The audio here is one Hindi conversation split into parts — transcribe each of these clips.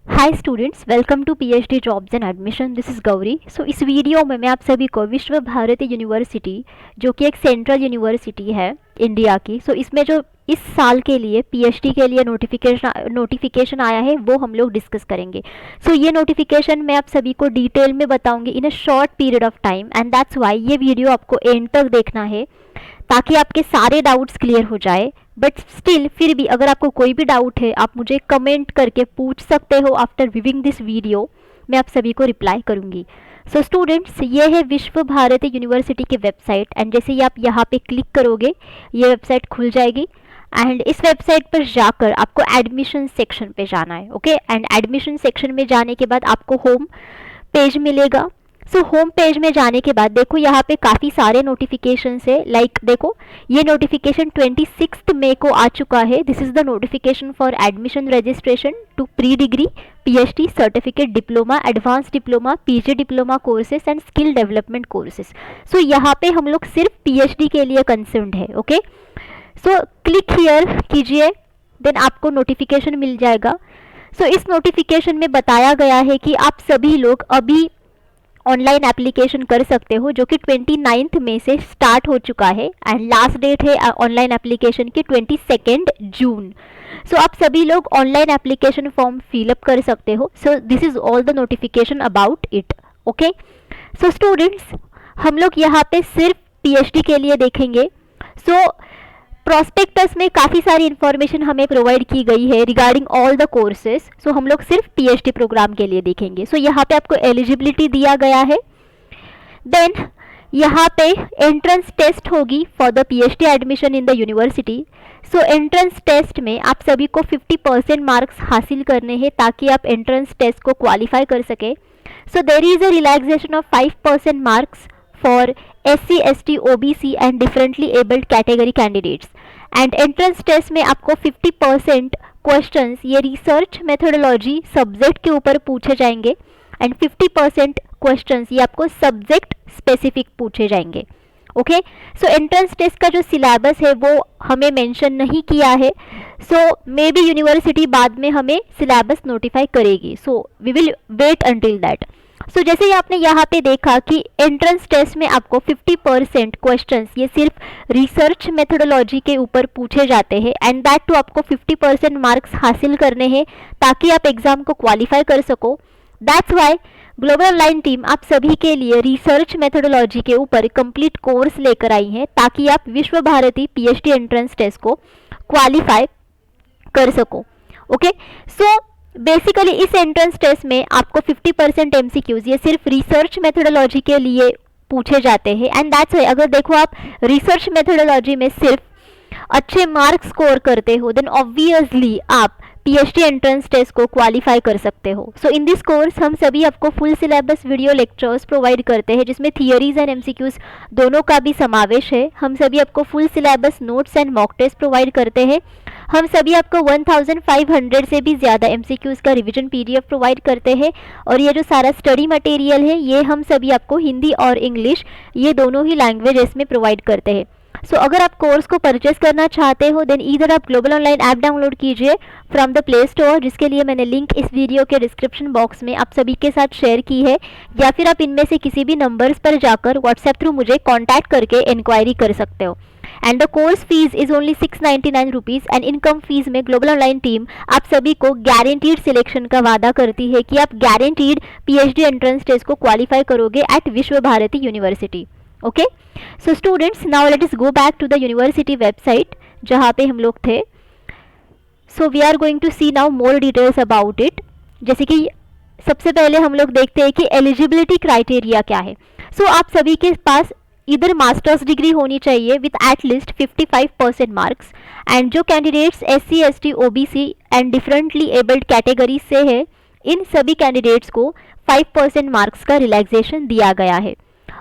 Hi students, welcome to PhD jobs and admission. This is Gauri. So इस वीडियो में मैं आप सभी को विश्व भारती यूनिवर्सिटी, जो कि एक सेंट्रल यूनिवर्सिटी है इंडिया की, इसमें जो इस साल के लिए पीएचडी के लिए नोटिफिकेशन आया है वो हम लोग डिस्कस करेंगे। ये नोटिफिकेशन मैं आप सभी को डिटेल में बताऊंगी in a short period of time, and that's why ये वीडियो आपको एंड तक देखना है ताकि आपके सारे डाउट्स क्लियर हो जाए। बट स्टिल फिर भी अगर आपको कोई भी डाउट है आप मुझे कमेंट करके पूछ सकते हो। आफ्टर व्यूइंग दिस वीडियो मैं आप सभी को रिप्लाई करूंगी। सो स्टूडेंट्स, ये है विश्व भारती यूनिवर्सिटी की वेबसाइट, एंड जैसे ही आप यहाँ पे क्लिक करोगे ये वेबसाइट खुल जाएगी। एंड इस वेबसाइट पर जाकर आपको एडमिशन सेक्शन पे जाना है। ओके, एंड एडमिशन सेक्शन में जाने के बाद आपको होम पेज मिलेगा। होम पेज में जाने के बाद देखो यहाँ पे काफ़ी सारे नोटिफिकेशन है। लाइक देखो, ये नोटिफिकेशन 26 मई को आ चुका है। This is the notification for admission registration to pre degree, PhD, certificate, diploma, advance diploma, PG diploma courses and skill development courses. यहाँ पे हम लोग सिर्फ पीएचडी के लिए कंसर्न्ड है। ओके, क्लिक हियर कीजिए, देन आपको नोटिफिकेशन मिल जाएगा। इस नोटिफिकेशन में बताया गया है कि आप सभी लोग अभी ऑनलाइन एप्लीकेशन कर सकते हो, जो कि 29 मई से स्टार्ट हो चुका है, एंड लास्ट डेट है ऑनलाइन एप्लीकेशन की 22 जून। आप सभी लोग ऑनलाइन एप्लीकेशन फॉर्म फिलअप कर सकते हो। This is all the notification about it. Okay, students, हम लोग यहाँ पे सिर्फ पीएचडी के लिए देखेंगे। प्रोस्पेक्टस में काफ़ी सारी इन्फॉर्मेशन हमें प्रोवाइड की गई है रिगार्डिंग ऑल द कोर्सेज। हम लोग सिर्फ पीएचडी प्रोग्राम के लिए देखेंगे। यहाँ पे आपको एलिजिबिलिटी दिया गया है। देन यहाँ पे एंट्रेंस टेस्ट होगी for the PhD admission in the university. Entrance test में आप सभी को 50% मार्क्स हासिल करने हैं ताकि आप एंट्रेंस टेस्ट को क्वालिफाई कर सके। There is a relaxation of 5% marks for SC, ST, OBC and differently abled category candidates. And entrance test में आपको 50% क्वेश्चंस ये रिसर्च मेथोडोलॉजी सब्जेक्ट के ऊपर पूछे जाएंगे, एंड 50% क्वेश्चंस ये आपको सब्जेक्ट स्पेसिफिक पूछे जाएंगे। ओके, एंट्रेंस टेस्ट का जो सिलेबस है वो हमें मेंशन नहीं किया है। मे बी यूनिवर्सिटी बाद में हमें सिलेबस नोटिफाई करेगी। We will wait until that. जैसे ही आपने यहाँ पे देखा कि एंट्रेंस टेस्ट में आपको 50% क्वेश्चंस ये सिर्फ रिसर्च मेथोडोलॉजी के ऊपर पूछे जाते हैं, एंड दैट टू आपको 50% मार्क्स हासिल करने हैं ताकि आप एग्जाम को क्वालिफाई कर सको। That's why global online team आप सभी के लिए रिसर्च मेथोडोलॉजी के ऊपर कंप्लीट कोर्स लेकर आई है ताकि आप विश्व भारती पीएचडी एंट्रेंस टेस्ट को क्वालिफाई कर सको। ओके, बेसिकली इस एंट्रेंस टेस्ट में आपको 50% MCQs ये सिर्फ रिसर्च मेथोडोलॉजी के लिए पूछे जाते हैं, एंड दैट्स वाई अगर देखो आप रिसर्च मेथोडोलॉजी में सिर्फ अच्छे मार्क्स स्कोर करते हो देन ऑब्वियसली आप पीएचडी एंट्रेंस टेस्ट को क्वालिफाई कर सकते हो। इन दिस कोर्स हम सभी आपको full syllabus video lectures provide करते हैं जिसमें थियरीज एंड MCQs दोनों का भी समावेश है। हम सभी आपको full syllabus notes and mock test provide करते हैं। हम सभी आपको 1500 से भी ज़्यादा MCQs का रिवीजन PDF प्रोवाइड करते हैं, और ये जो सारा स्टडी मटेरियल है ये हम सभी आपको हिंदी और इंग्लिश ये दोनों ही लैंग्वेजेस में प्रोवाइड करते हैं। अगर आप कोर्स को परचेस करना चाहते हो देन इधर आप ग्लोबल ऑनलाइन ऐप डाउनलोड कीजिए फ्रॉम द प्ले स्टोर, जिसके लिए मैंने लिंक इस वीडियो के डिस्क्रिप्शन बॉक्स में आप सभी के साथ शेयर की है, या फिर आप इनमें से किसी भी नंबर्स पर जाकर व्हाट्सएप थ्रू मुझे कॉन्टैक्ट करके इंक्वायरी कर सकते हो। And the course fees is only 699 rupees, and income fees में ग्लोबल ऑनलाइन टीम आप सभी को गारंटीड सिलेक्शन का वादा करती है कि आप गारंटीड पीएचडी एंट्रेंस टेस्ट को क्वालिफाई करोगे at Vishwa Bharati university. Okay, students, now let us go back to the university website जहाँ पे हम लोग थे। We are going to see now more details about it. जैसे कि सबसे पहले हम लोग देखते हैं कि एलिजिबिलिटी क्राइटेरिया क्या है। आप सभी के पास इधर मास्टर्स डिग्री होनी चाहिए विथ एटलीस्ट 55% मार्क्स, एंड जो candidates SC, ST, OBC and differently abled category से है इन सभी कैंडिडेट्स को 5% मार्क्स का रिलैक्सेशन दिया गया है।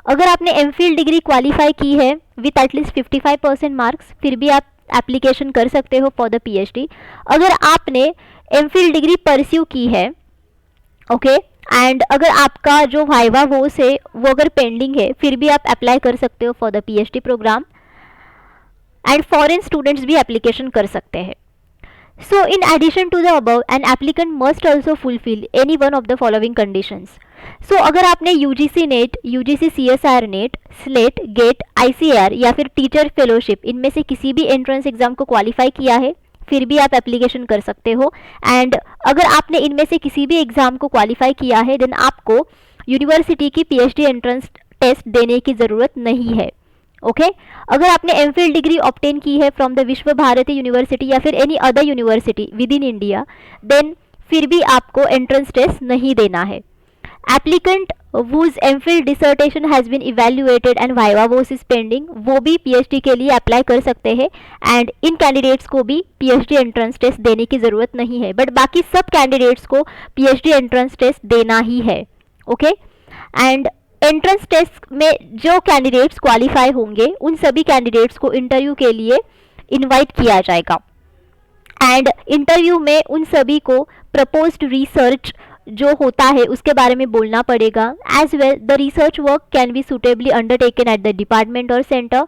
अगर आपने MPhil डिग्री क्वालिफाई की है विथ एटलीस्ट 55% मार्क्स फिर भी आप एप्लीकेशन कर सकते हो फॉर द PhD। अगर आपने MPhil डिग्री परस्यू की है, ओके, एंड अगर आपका जो वाइवा वो से वो अगर पेंडिंग है फिर भी आप अप्लाई कर सकते हो for the PhD program, and foreign students भी एप्लीकेशन कर सकते हैं। So in addition to the above, an applicant must also fulfill any one of the following conditions. So अगर आपने UGC net, UGC CSR net, SLET, GATE, ICAR या फिर टीचर फेलोशिप इनमें से किसी भी एंट्रेंस एग्जाम को क्वालिफाई किया है, फिर भी आप एप्लीकेशन कर सकते हो. एंड अगर आपने इनमें से किसी भी एग्जाम को क्वालिफाई किया है, देन आपको यूनिवर्सिटी की PhD एंट्रेंस टेस्ट देने की ज़रूरत नहीं है. ओके अगर आपने एमफिल डिग्री ऑब्टेन की है फ्रॉम द विश्व भारती यूनिवर्सिटी या फिर any other university within India, then फिर भी आपको एंट्रेंस टेस्ट नहीं देना है. Applicant whose MPhil dissertation has been evaluated and viva voce is pending, वो भी PhD के लिए अप्लाई कर सकते हैं. एंड इन कैंडिडेट्स को भी PhD एंट्रेंस टेस्ट देने की ज़रूरत नहीं है, बट बाकी सब कैंडिडेट्स को PhD एंट्रेंस टेस्ट देना ही है. ओके एंड एंट्रेंस टेस्ट में जो कैंडिडेट्स क्वालिफाई होंगे उन सभी कैंडिडेट्स को इंटरव्यू के लिए इनवाइट किया जाएगा. एंड इंटरव्यू में उन सभी को प्रपोज्ड रिसर्च जो होता है उसके बारे में बोलना पड़ेगा. As well the research work can be suitably undertaken at the department और centre.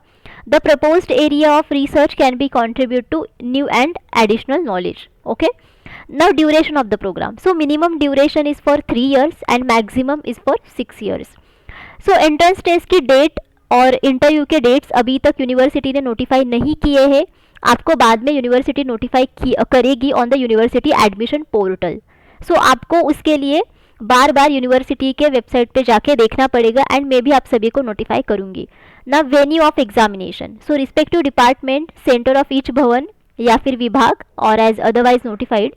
The proposed area of research can be contribute to new and additional knowledge. Okay now duration of the programme. So minimum duration is for 3 years and maximum is for 6 years. So entrance test की डेट और इंटरव्यू के डेट्स अभी तक यूनिवर्सिटी ने नोटिफाई नहीं किए हैं. आपको बाद में यूनिवर्सिटी नोटिफाई करेगी on the university admission portal. So आपको उसके लिए बार बार यूनिवर्सिटी के वेबसाइट पे जाके देखना पड़ेगा एंड मैं भी आप सभी को नोटिफाई करूंगी. ना venue of examination. So respective department, centre of each bhavan या फिर विभाग और as otherwise notified.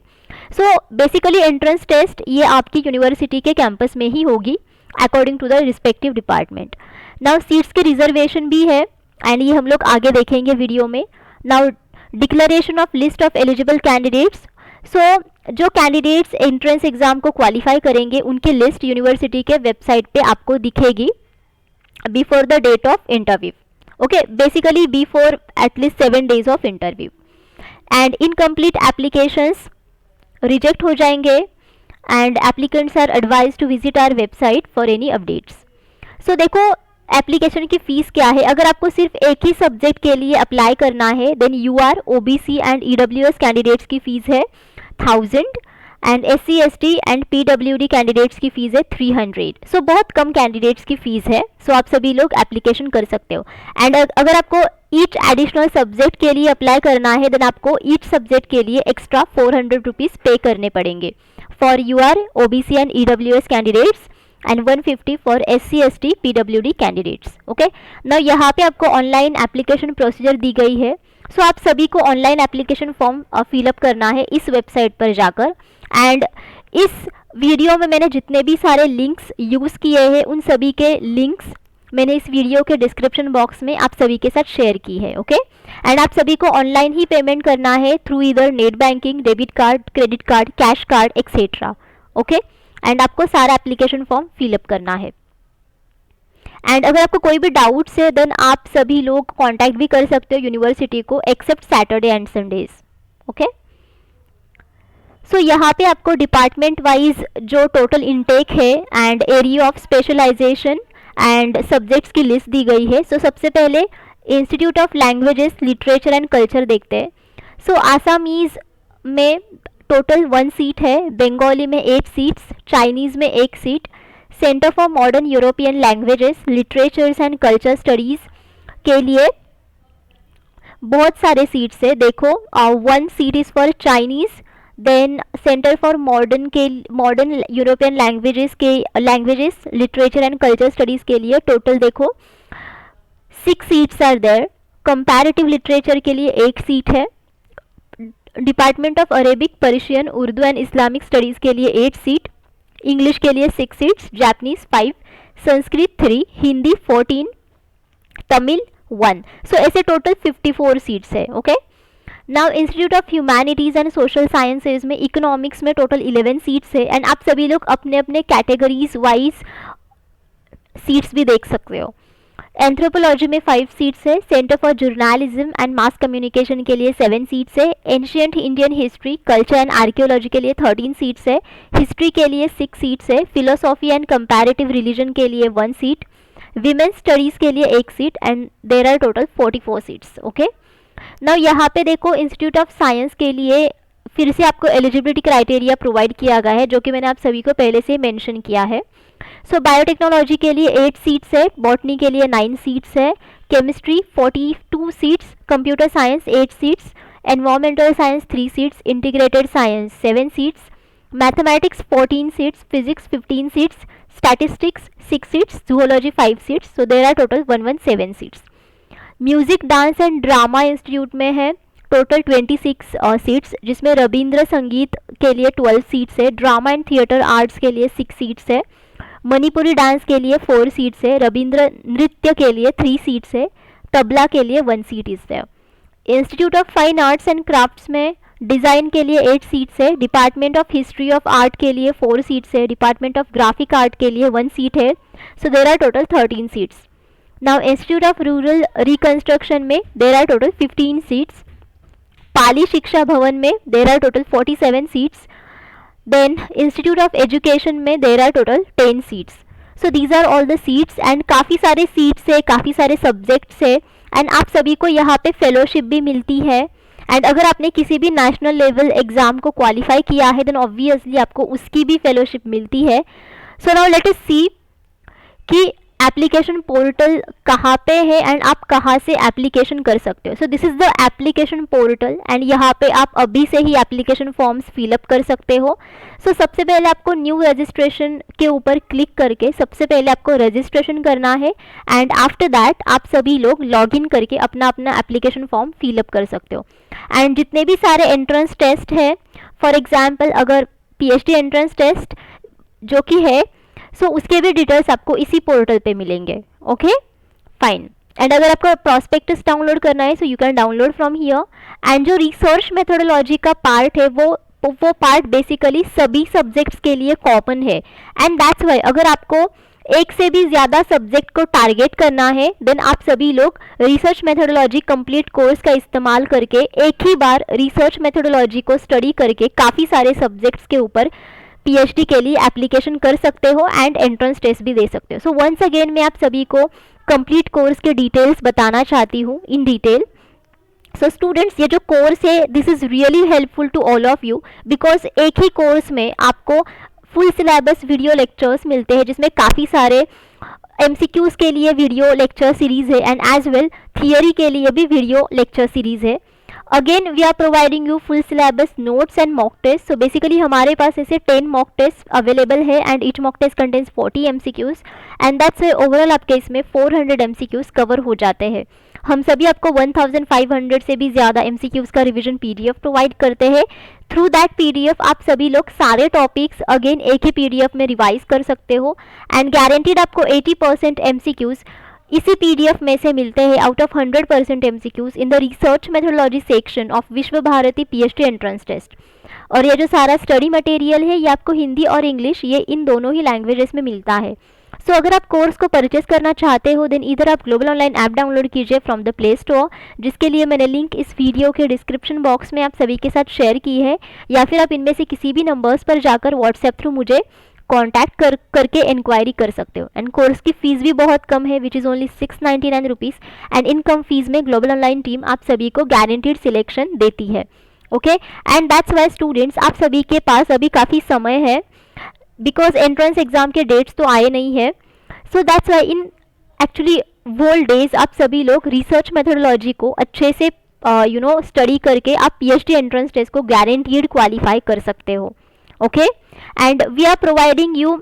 So basically entrance test ये आपकी यूनिवर्सिटी के कैंपस में ही होगी according to the respective department. Now seats की रिजर्वेशन भी है एंड ये हम लोग आगे देखेंगे वीडियो में. Now declaration of list of eligible candidates. So जो कैंडिडेट्स एंट्रेंस एग्जाम को क्वालिफाई करेंगे उनकी लिस्ट यूनिवर्सिटी के वेबसाइट पे आपको दिखेगी before the date of interview. Okay basically before at least 7 days of interview. And incomplete applications reject हो जाएंगे and applicants are advise to visit our website for any updates. So देखो एप्लीकेशन की फ़ीस क्या है. अगर आपको सिर्फ एक ही सब्जेक्ट के लिए अप्लाई करना है then UR, OBC and EWS candidates की फ़ीस है 1000 and SC, ST and PWD candidates की फ़ीस है 300. सो बहुत कम कैंडिडेट्स की फ़ीस है. सो आप सभी लोग एप्लीकेशन कर सकते हो. एंड अगर आपको ईच एडिशनल सब्जेक्ट के लिए अप्लाई करना है देन आपको ईच सब्जेक्ट के लिए एक्स्ट्रा 400 रुपीज़ पे करने पड़ेंगे for UR, OBC and EWS candidates and 150 for SC, ST, PWD candidates. Okay now यहाँ पे आपको ऑनलाइन एप्लीकेशन प्रोसीजर दी गई है. सो आप सभी को ऑनलाइन एप्लीकेशन फॉर्म फिलअप करना है इस वेबसाइट पर जाकर. एंड इस वीडियो में मैंने जितने भी सारे लिंक्स यूज़ किए हैं उन सभी के लिंक्स मैंने इस वीडियो के डिस्क्रिप्शन बॉक्स में आप सभी के साथ शेयर की है. ओके एंड आप सभी को ऑनलाइन ही पेमेंट करना है थ्रू इधर net banking, debit card, credit card, cash card etcetera. Okay and आपको सारा एप्लीकेशन फॉर्म फिलअप करना है. एंड अगर आपको कोई भी डाउट्स है देन आप सभी लोग कांटेक्ट भी कर सकते हो यूनिवर्सिटी को except Saturday and Sundays. Okay so यहाँ पे आपको डिपार्टमेंट वाइज जो टोटल इनटेक है and area of specialisation and subjects की लिस्ट दी गई है. सो सबसे पहले institute of languages, literature and culture देखते हैं. सो आसामीज़ में टोटल 1 सीट है, बंगाली में 8 सीट्स, चाइनीज़ में 1 seat, centre for modern European languages, literatures and culture studies के लिए बहुत सारे सीट्स है. देखो 1 seat is for Chinese, then centre for modern European languages, literature and culture studies के लिए टोटल देखो 6 seats are there. Comparative literature के लिए 1 सीट है. Department of Arabic, Persian, Urdu and Islamic studies के लिए 8 सीट, इंग्लिश के लिए 6 seats, Japanese 5, Sanskrit 3, Hindi 14, Tamil 1. So ऐसे टोटल 54 सीट्स है. Okay now institute of humanities and social sciences में इकोनॉमिक्स में टोटल 11 सीट्स है. एंड आप सभी लोग अपने अपने कैटेगरीज वाइज सीट्स भी देख सकते हो. एंथ्रोपोलॉजी में 5 सीट्स है, centre for journalism and mass communication के लिए 7 सीट्स है, ancient Indian history, culture and archaeology के लिए 13 सीट्स है, हिस्ट्री के लिए 6 सीट्स है, फिलोसॉफी एंड कंपैरेटिव रिलीजन के लिए 1 सीट, विमेंस स्टडीज़ के लिए 1 seat and there are total 44 seats. Okay now यहाँ पे देखो इंस्टीट्यूट ऑफ साइंस के लिए फिर से आपको एलिजिबिलिटी क्राइटेरिया प्रोवाइड किया गया है, जो कि मैंने आप सभी को पहले से मेंशन किया है। सो बायोटेक्नोलॉजी के लिए 8 सीट्स है, बॉटनी के लिए 9 सीट्स है, chemistry 42 seats, computer science 8 seats, environmental science 3 seats, integrated science 7 seats, mathematics 14 seats, physics 15 seats, statistics 6 seats, zoology 5 seats. So there are total 117 seats. Music dance and drama institute में है टोटल 26 सीट्स, जिसमें रविंद्र संगीत के लिए 12 सीट्स है, ड्रामा एंड थिएटर आर्ट्स के लिए 6 सीट्स है, मणिपुरी डांस के लिए 4 सीट्स है, रविंद्र नृत्य के लिए 3 सीट्स है, तबला के लिए 1 सीट है। Institute of fine arts and crafts में डिज़ाइन के लिए 8 सीट्स है, department of history of art के लिए 4 सीट्स है, डिपार्टमेंट ऑफ ग्राफिक आर्ट के लिए 1 सीट है। So there are total 13 seats. Now institute of rural reconstruction में there are total 15 seats. Pali Shiksha Bhavan में there are total 47 seats. Then institute of education में there are total 10 seats. So these are all the seats and काफ़ी सारे सीट्स है, काफ़ी सारे सब्जेक्ट्स है एंड आप सभी को यहाँ पे फेलोशिप भी मिलती है। एंड अगर आपने किसी भी नेशनल लेवल एग्जाम को क्वालिफाई किया है देन ऑब्वियसली आपको उसकी भी फेलोशिप मिलती है। सो नाउ लेट अस सी कि एप्लीकेशन पोर्टल कहाँ पे है एंड आप कहाँ से एप्लीकेशन कर सकते हो। So this is the application portal and यहाँ पे आप अभी से ही एप्लीकेशन फॉर्म्स फिलअप कर सकते हो। सो सबसे पहले आपको न्यू रजिस्ट्रेशन के ऊपर क्लिक करके सबसे पहले आपको रजिस्ट्रेशन करना है एंड आफ्टर दैट आप सभी लोग लॉगिन करके अपना अपना एप्लीकेशन फॉर्म फिलअप कर सकते हो। एंड जितने भी सारे एंट्रेंस टेस्ट है, फॉर एग्जाम्पल अगर पीएचडी एंट्रेंस टेस्ट जो कि है सो उसके भी डिटेल्स आपको इसी पोर्टल पे मिलेंगे। Okay fine. एंड अगर आपको प्रॉस्पेक्टस डाउनलोड करना है so you can download from here. And जो रिसर्च मेथोडोलॉजी का पार्ट है वो पार्ट बेसिकली सभी सब्जेक्ट्स के लिए कॉमन है एंड दैट्स वाई अगर आपको एक से भी ज़्यादा सब्जेक्ट को टारगेट करना है देन आप सभी लोग रिसर्च मेथोडोलॉजी कंप्लीट कोर्स का इस्तेमाल करके एक ही बार रिसर्च मेथोडोलॉजी को स्टडी करके काफ़ी सारे सब्जेक्ट्स के ऊपर पीएचडी के लिए एप्लीकेशन कर सकते हो एंड एंट्रेंस टेस्ट भी दे सकते हो। सो वंस अगेन मैं आप सभी को कंप्लीट कोर्स के डिटेल्स बताना चाहती हूँ इन डिटेल। सो स्टूडेंट्स ये जो कोर्स है this is really helpful to all of you because एक ही कोर्स में आपको फुल सिलेबस वीडियो लेक्चर्स मिलते हैं जिसमें काफ़ी सारे एमसीक्यूज़ के लिए वीडियो लेक्चर सीरीज़ है एंड एज वेल थियरी के लिए भी वीडियो लेक्चर सीरीज़ है। Again we are providing you full syllabus notes and mock test. So basically हमारे पास ऐसे 10 मॉक टेस्ट अवेलेबल है and each mock test contains 40 MCQs and that's overall आपके इसमें 400 MCQs कवर हो जाते हैं। हम सभी आपको 1500 से भी ज़्यादा MCQs का रिवीजन PDF प्रोवाइड करते हैं। थ्रू दैट PDF आप सभी लोग सारे टॉपिक्स अगेन एक ही PDF में रिवाइज कर सकते हो एंड गारंटीड आपको 80% MCQs इसी PDF में से मिलते हैं out of 100% MCQs in the research methodology section of विश्व भारती PhD एंट्रेंस टेस्ट। और ये जो सारा स्टडी मटेरियल है ये आपको हिंदी और इंग्लिश ये इन दोनों ही लैंग्वेजेस में मिलता है। सो अगर आप कोर्स को परचेस करना चाहते हो देन इधर आप ग्लोबल ऑनलाइन ऐप डाउनलोड कीजिए फ्रॉम द प्ले स्टोर, जिसके लिए मैंने लिंक इस वीडियो के डिस्क्रिप्शन बॉक्स में आप सभी के साथ शेयर की है, या फिर आप इनमें से किसी भी नंबर्स पर जाकर व्हाट्सएप थ्रू मुझे कॉन्टैक्ट करके इंक्वायरी कर सकते हो। एंड कोर्स की फ़ीस भी बहुत कम है which is only 699 rupees and इन कम फीस में ग्लोबल ऑनलाइन टीम आप सभी को गारंटीड सिलेक्शन देती है। Okay and that's why students आप सभी के पास अभी काफ़ी समय है बिकॉज एंट्रेंस एग्जाम के डेट्स तो आए नहीं है। So that's why in actually whole days आप सभी लोग रिसर्च मेथोडोलॉजी को अच्छे से स्टडी करके आप PhD एंट्रेंस टेस्ट को गारंटीड क्वालिफाई कर सकते हो। Okay and we are providing you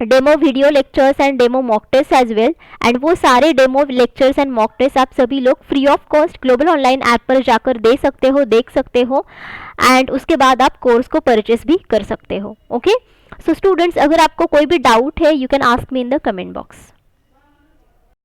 demo video lectures and demo mock test as well and वो सारे demo lectures and mock test आप सभी लोग free of cost global online app पर जाकर दे सकते हो, देख सकते हो एंड उसके बाद आप कोर्स को परचेस भी कर सकते हो। ओके सो स्टूडेंट्स अगर आपको कोई भी डाउट है you can ask me in the comment box.